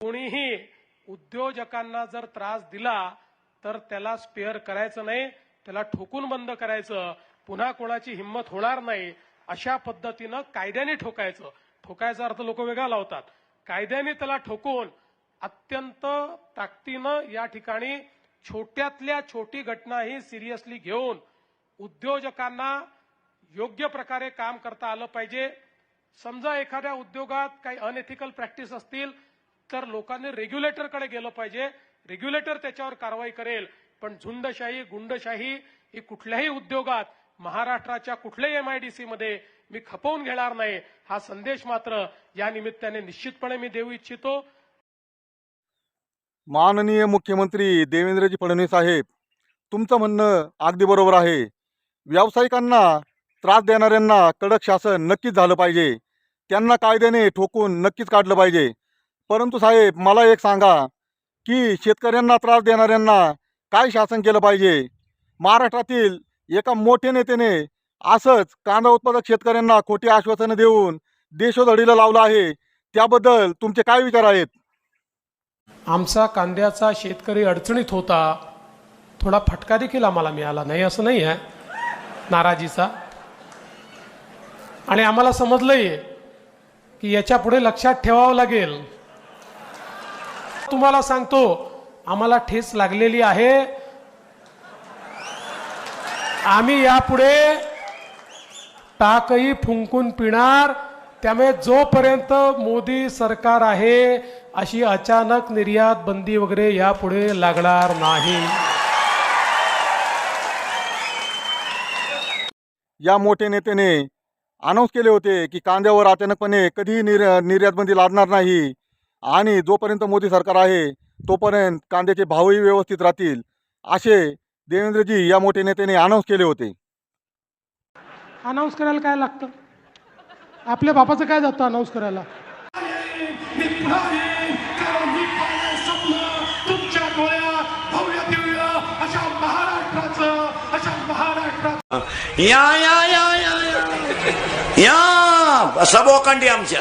कोणीही उद्योजकांना जर त्रास दिला तर त्याला स्पेअर करायचं नाही, त्याला ठोकून बंद करायचं, पुन्हा कोणाची हिंमत होणार नाही अशा पद्धतीनं कायद्याने ठोकायचं. ठोकायचा अर्थ लोक वेगळा लावतात. कायद्याने त्याला ठोकून अत्यंत ताकदीनं या ठिकाणी छोट्यातल्या छोटी घटनाही सिरियसली घेऊन उद्योजकांना योग्य प्रकारे काम करता आलं पाहिजे. समजा एखाद्या उद्योगात काही अनएथिकल प्रॅक्टिस असतील तर लोकांनी रेग्युलेटरकडे गेलं पाहिजे. रेग्युलेटर त्याच्यावर कारवाई करेल. पण झुंडशाही गुंडशाही ही कुठल्याही उद्योगात महाराष्ट्राच्या कुठल्याही MIDC मध्ये मी खपवून घेणार नाही हा संदेश मात्र या निमित्ताने निश्चितपणे मी देऊ इच्छितो. माननीय मुख्यमंत्री देवेंद्रजी फडणवीस साहेब, तुमचं म्हणणं अगदी बरोबर आहे. व्यावसायिकांना त्रास देणाऱ्यांना कडक शासन नक्कीच झालं पाहिजे. त्यांना कायद्याने ठोकून नक्कीच काढलं पाहिजे. परंतु साहेब, मला एक सांगा की शेतकऱ्यांना त्रास देणाऱ्यांना काय शासन केलं पाहिजे? महाराष्ट्रातील एका मोठ्या नेत्याने असंच कांदा उत्पादक शेतकऱ्यांना खोटी आश्वासनं देऊन देशोधडीला लावलं आहे. त्याबद्दल तुमचे काय विचार आहेत? आमचा कांद्याचा शेतकरी अडचणीत होता, थोडा फटका देखील आम्हाला मिळाला नाही असं नाही आहे, नाराजीचा. आणि आम्हाला समजलंय की याच्या पुढे लक्षात ठेवावं लागेल. तुम्हाला सांगतो, आम्हाला ठेच लागलेली आहे. आम्ही यापुढे टाकही फुंकून पिणार. त्यामुळे जोपर्यंत मोदी सरकार आहे अशी अचानक निर्यात बंदी वगैरे यापुढे लागणार नाही. या मोठ्या नेत्याने अनाऊन्स केले होते की कांद्यावर अचानकपणे कधीही निर्यात बंदी लादणार नाही आणि जोपर्यंत मोदी सरकार आहे तोपर्यंत कांद्याचे भावही व्यवस्थित राहतील, असे देवेंद्रजी या मोठ्या नेत्याने अनाऊन्स केले होते. अनाऊन्स करायला काय लागतं? आपल्या बापाचं काय जातं अनाऊन्स करायला? तुमच्या डोळ्या भव्य दिव्य अशा महाराष्ट्राचं, अशा महाराष्ट्राचं या या या या या या सबोकंडी आमच्या